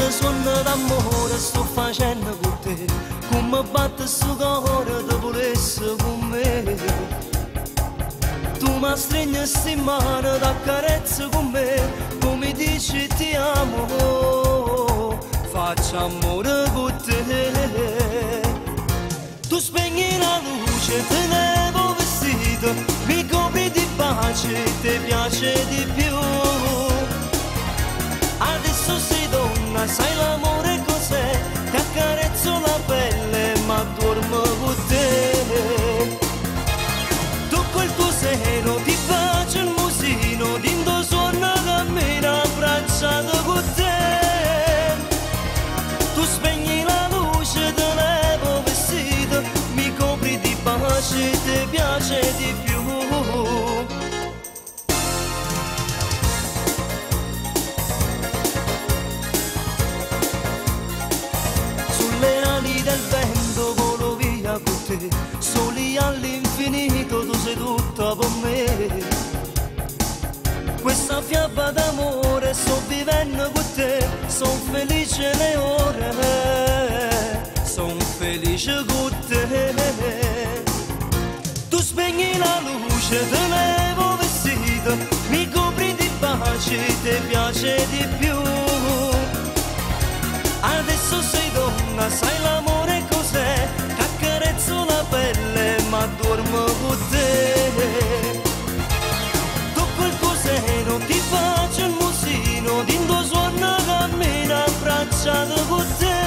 suono d'amore sto facendo con te, come batte sto cuore te volessi con me. Tu mi stringi sti mani, t'accarezzi con me, come dici ti amo, faccio amore con te. Tu spegni la luce, te levo vestito, mi copri di pace, ti piace di più. Adesso sei donna, sai l'amore cos'è, ti accarezzo la pelle ma dormo con te. Tocco il tuo seno, ti faccio il musino, dindo suona cammina abbracciato con te. Tu spegni la luce, te levo vestito, mi copri di pace, ti piace di più. Sulle ali del vento volo via con te, soli all'infinito, tu sei tutta per me. Questa fiaba d'amore sto vivendo con te, son felice le ore, son felice con te. Tu spegni la luce, te levo vestito, mi copri di pace, ti piace di più. Adesso sei donna, sai l'amore cos'è, t'accarezzo la pelle ma dormo con te. Tocco il tuo seno, ti faccio il musino, dindo suona cammina abbracciato con te.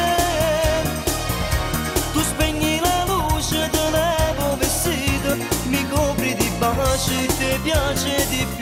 Tu spegni la luce, te levo vestito, mi copri di baci, ti piace di più.